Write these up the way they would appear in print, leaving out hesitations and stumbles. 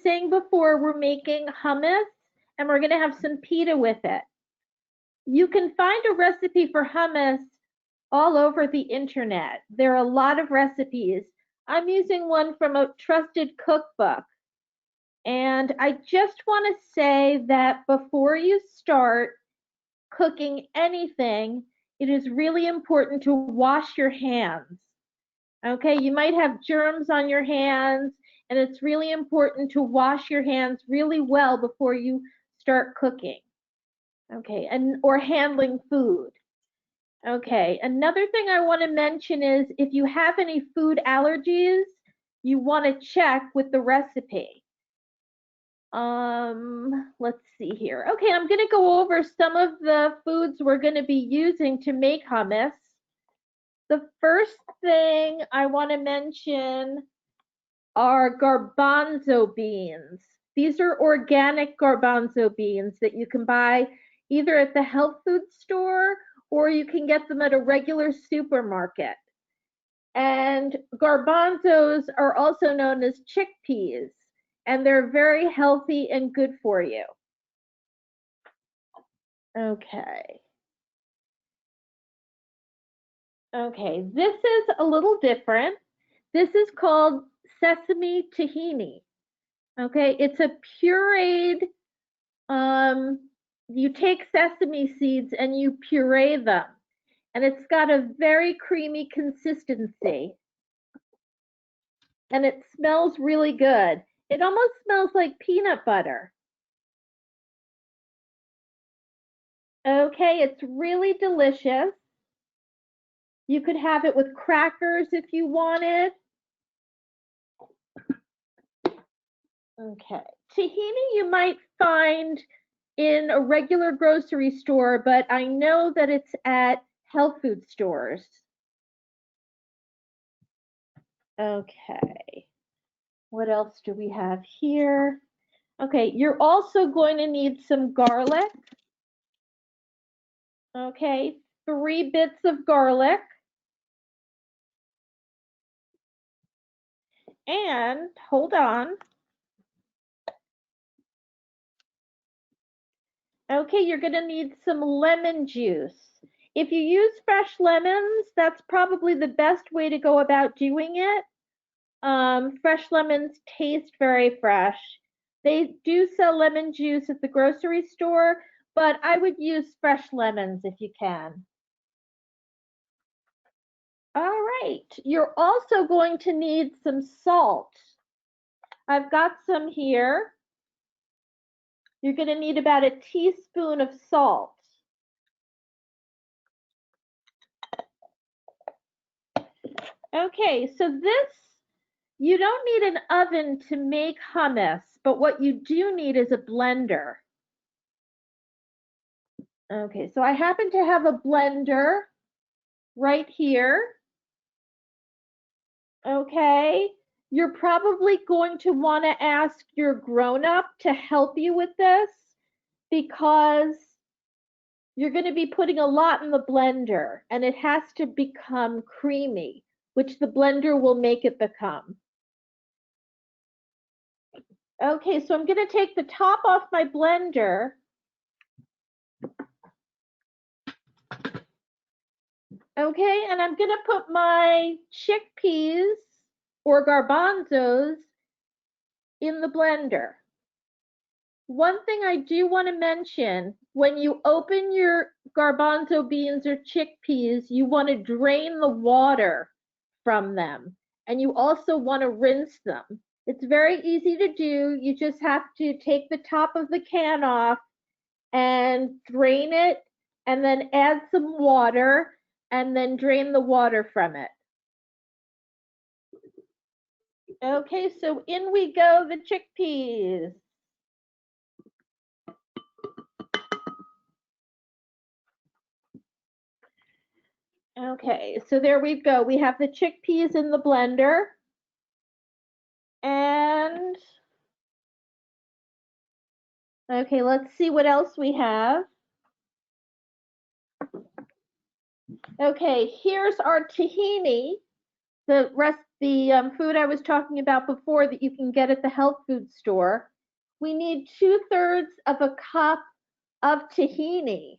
saying before, we're making hummus and we're going to have some pita with it. You can find a recipe for hummus all over the internet. There are a lot of recipes. I'm using one from a trusted cookbook. And I just want to say that before you start cooking anything, it is really important to wash your hands. Okay, you might have germs on your hands, and it's really important to wash your hands really well before you start cooking. Okay, or handling food. Okay, another thing I want to mention is if you have any food allergies, you want to check with the recipe. Let's see here. Okay, I'm going to go over some of the foods we're going to be using to make hummus. The first thing I want to mention are garbanzo beans. These are organic garbanzo beans that you can buy either at the health food store or you can get them at a regular supermarket. And garbanzos are also known as chickpeas, and they're very healthy and good for you. Okay. Okay, this is a little different. This is called Sesame Tahini. Okay, it's a pureed, you take sesame seeds and you puree them. And it's got a very creamy consistency. And it smells really good. It almost smells like peanut butter. Okay, it's really delicious. You could have it with crackers if you wanted. Okay, tahini you might find in a regular grocery store, but I know that it's at health food stores. Okay, what else do we have here? Okay, you're also going to need some garlic. Okay, 3 bits of garlic. And hold on. Okay, you're going to need some lemon juice. If you use fresh lemons, that's probably the best way to go about doing it. Fresh lemons taste very fresh. They do sell lemon juice at the grocery store, but I would use fresh lemons if you can. All right, you're also going to need some salt. I've got some here. You're going to need about a teaspoon of salt. Okay, so this, you don't need an oven to make hummus, but what you do need is a blender. Okay, so I happen to have a blender right here. Okay, you're probably going to want to ask your grown-up to help you with this because you're going to be putting a lot in the blender and it has to become creamy, which the blender will make it become. Okay, so I'm going to take the top off my blender. Okay, and I'm going to put my chickpeas or garbanzos in the blender. One thing I do want to mention, when you open your garbanzo beans or chickpeas, you want to drain the water from them, and you also want to rinse them. It's very easy to do. You just have to take the top of the can off and drain it, and then add some water, and then drain the water from it. Okay, so in we go, the chickpeas. Okay, so there we go. We have the chickpeas in the blender. And, okay, let's see what else we have. Okay, here's our tahini. The the food I was talking about before that you can get at the health food store. We need 2/3 of a cup of tahini.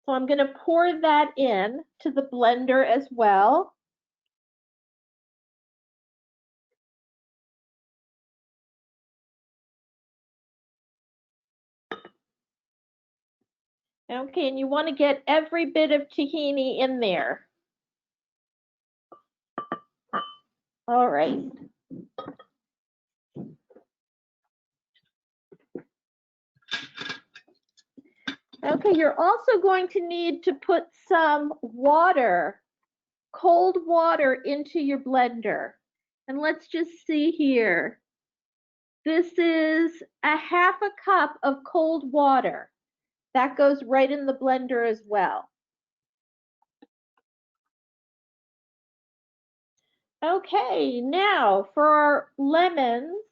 So I'm going to pour that in to the blender as well. Okay, and you want to get every bit of tahini in there. All right. Okay, you're also going to need to put some water, cold water, into your blender. And let's just see here. This is a 1/2 cup of cold water. That goes right in the blender as well. Okay, now for our lemons,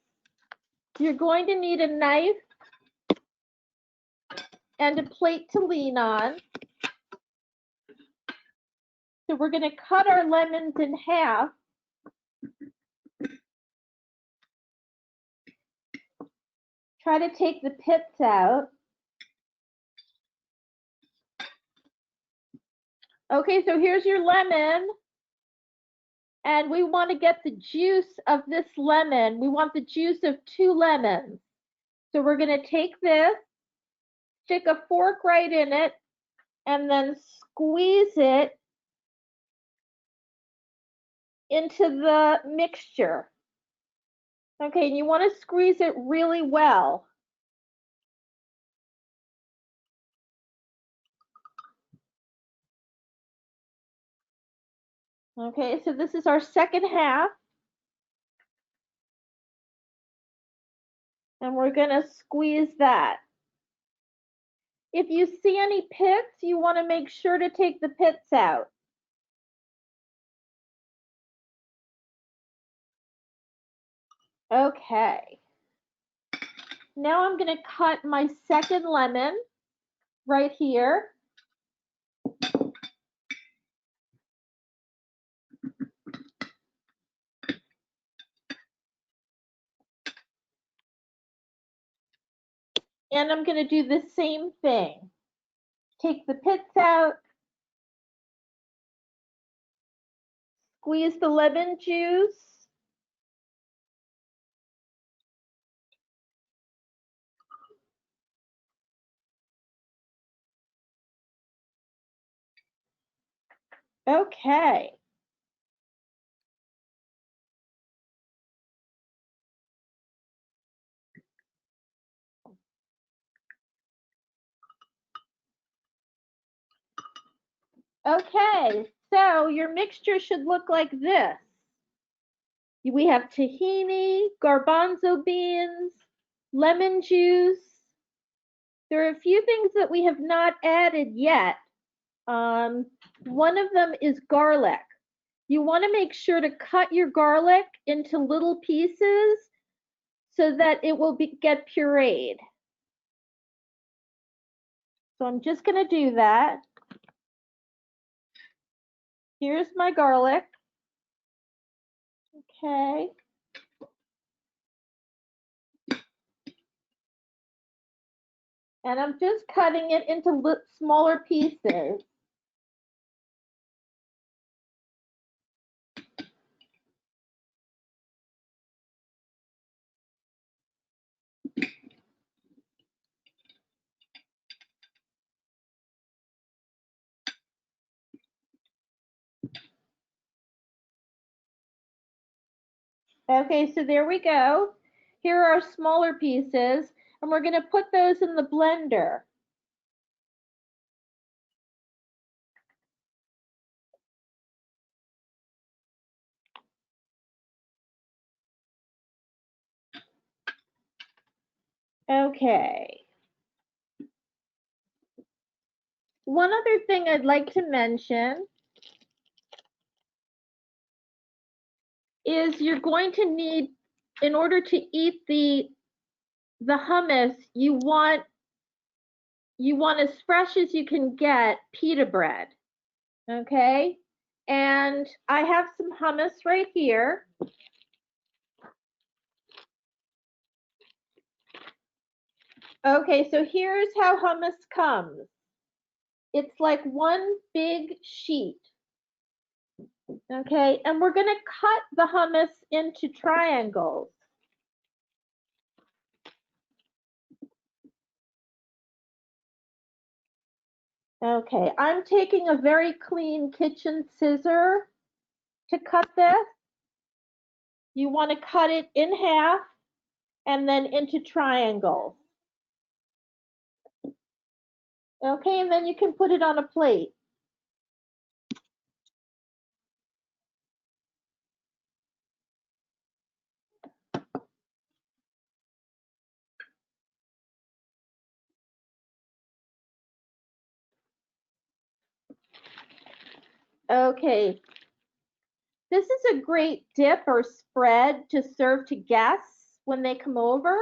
you're going to need a knife and a plate to lean on. So we're going to cut our lemons in half. Try to take the pits out. Okay, so here's your lemon. And we want to get the juice of this lemon. We want the juice of 2 lemons. So we're going to take this, stick a fork right in it, and then squeeze it into the mixture. Okay, and you want to squeeze it really well. Okay, so this is our second half. And we're going to squeeze that. If you see any pits, you want to make sure to take the pits out. Okay. Now I'm going to cut my second lemon right here. And I'm going to do the same thing. Take the pits out. Squeeze the lemon juice. Okay. Okay, so your mixture should look like this. We have tahini, garbanzo beans, lemon juice. There are a few things that we have not added yet. One of them is garlic. You want to make sure to cut your garlic into little pieces so that it will get pureed. So I'm just going to do that. Here's my garlic. Okay. And I'm just cutting it into smaller pieces. Okay, so there we go. Here are our smaller pieces, and we're going to put those in the blender. Okay. One other thing I'd like to mention is you're going to need, in order to eat the hummus, you want as fresh as you can get pita bread. Okay? And I have some hummus right here. Okay, so here's how hummus comes. It's like one big sheet. Okay, and we're going to cut the hummus into triangles. Okay, I'm taking a very clean kitchen scissor to cut this. You want to cut it in half and then into triangles. Okay, and then you can put it on a plate. Okay, this is a great dip or spread to serve to guests when they come over.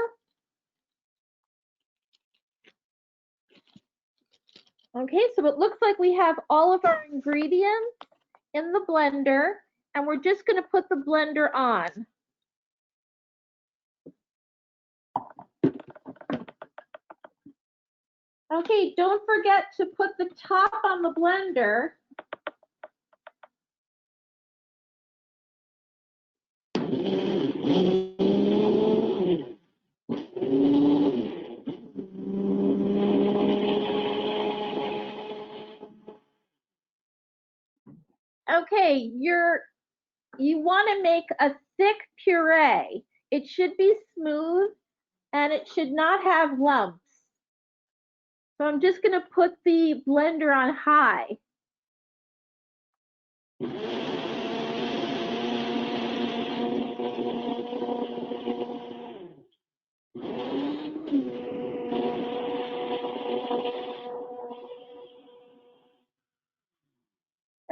Okay, so it looks like we have all of our ingredients in the blender, and we're just going to put the blender on. Okay, don't forget to put the top on the blender. Okay, you want to make a thick puree. It should be smooth and it should not have lumps. So I'm just going to put the blender on high.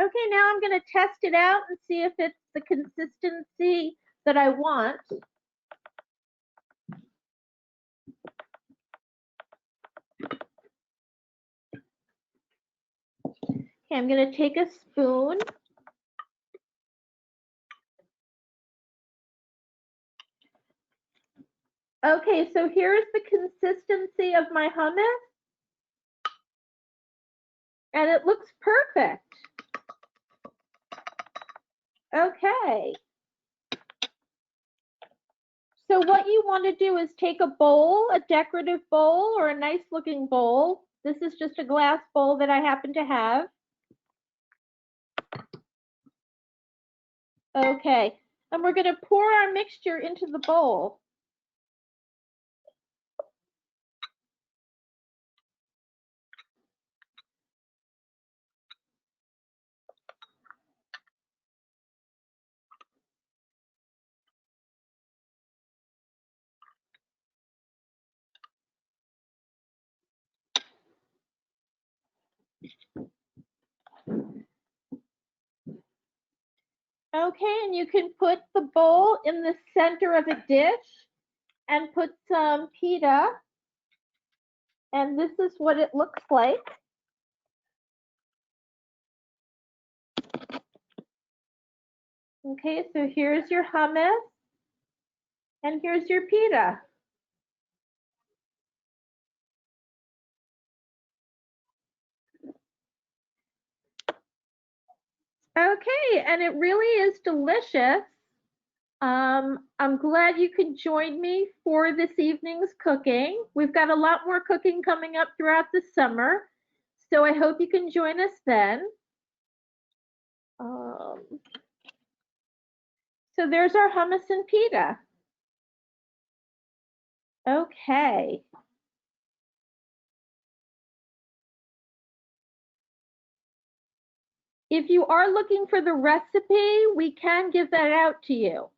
Okay, now I'm going to test it out and see if it's the consistency that I want. Okay, I'm going to take a spoon. Okay, so here's the consistency of my hummus. And it looks perfect. Okay. So what you want to do is take a bowl, a decorative bowl or a nice looking bowl. This is just a glass bowl that I happen to have. Okay, and we're going to pour our mixture into the bowl. Okay, and you can put the bowl in the center of a dish and put some pita. And this is what it looks like. Okay, so here's your hummus and here's your pita. Okay, and it really is delicious. I'm glad you could join me for this evening's cooking. We've got a lot more cooking coming up throughout the summer, so I hope you can join us then. So there's our hummus and pita. Okay. If you are looking for the recipe, we can give that out to you.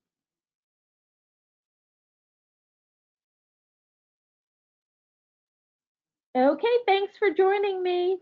Okay, thanks for joining me.